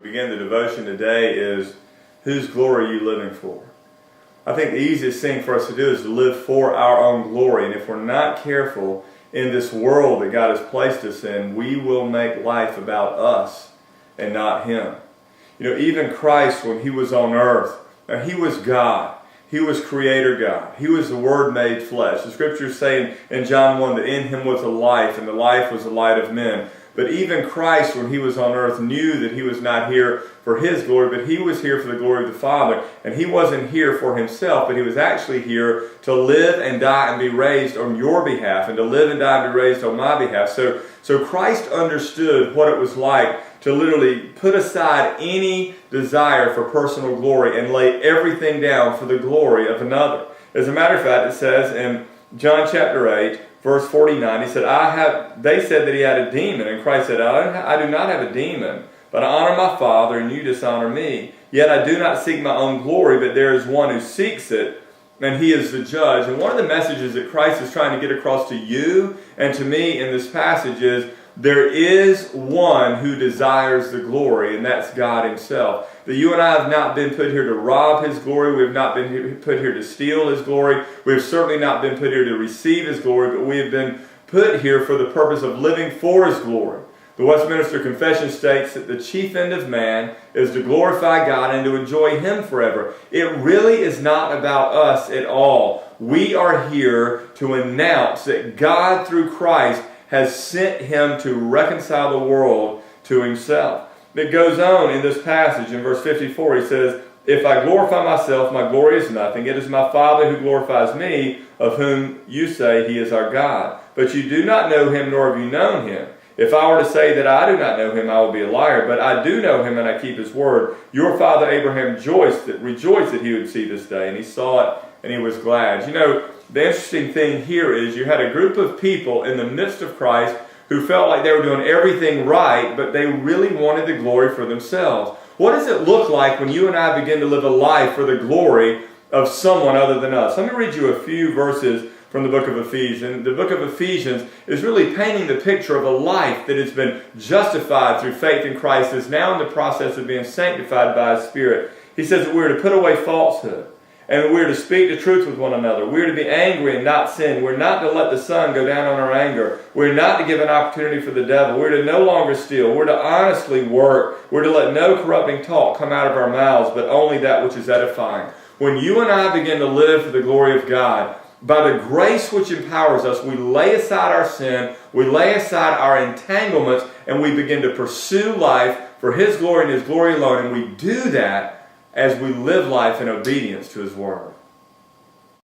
Begin the devotion today is, whose glory are you living for? I think the easiest thing for us to do is to live for our own glory. And if we're not careful in this world that God has placed us in, we will make life about us and not Him. You know, even Christ, when He was on earth, He was God. He was Creator God. He was the Word made flesh. The Scriptures say in John 1 that in Him was a life, and the life was the light of men. But even Christ, when He was on earth, knew that He was not here for His glory, but He was here for the glory of the Father. And He wasn't here for Himself, but He was actually here to live and die and be raised on your behalf, and to live and die and be raised on my behalf. So Christ understood what it was like to literally put aside any desire for personal glory and lay everything down for the glory of another. As a matter of fact, it says in John chapter 8, verse 49, He said, they said that He had a demon, and Christ said, I do not have a demon, but I honor my Father, and you dishonor me. Yet I do not seek my own glory, but there is one who seeks it, and He is the judge. And one of the messages that Christ is trying to get across to you and to me in this passage is, there is one who desires the glory, and that's God Himself. That you and I have not been put here to rob His glory. We have not been put here to steal His glory. We have certainly not been put here to receive His glory, but we have been put here for the purpose of living for His glory. The Westminster Confession states that the chief end of man is to glorify God and to enjoy Him forever. It really is not about us at all. We are here to announce that God, through Christ, has sent Him to reconcile the world to Himself. It goes on in this passage in verse 54. He says, if I glorify myself, my glory is nothing. It is my Father who glorifies me, of whom you say He is our God. But you do not know Him, nor have you known Him. If I were to say that I do not know Him, I will be a liar. But I do know Him, and I keep His word. Your father Abraham rejoiced that he would see this day. And he saw it, and he was glad. You know, the interesting thing here is you had a group of people in the midst of Christ who felt like they were doing everything right, but they really wanted the glory for themselves. What does it look like when you and I begin to live a life for the glory of someone other than us? Let me read you a few verses from the book of Ephesians. The book of Ephesians is really painting the picture of a life that has been justified through faith in Christ, is now in the process of being sanctified by His Spirit. He says that we're to put away falsehood, and we're to speak the truth with one another. We're to be angry and not sin. We're not to let the sun go down on our anger. We're not to give an opportunity for the devil. We're to no longer steal. We're to honestly work. We're to let no corrupting talk come out of our mouths, but only that which is edifying. When you and I begin to live for the glory of God, by the grace which empowers us, we lay aside our sin, we lay aside our entanglements, and we begin to pursue life for His glory and His glory alone. And we do that as we live life in obedience to His Word.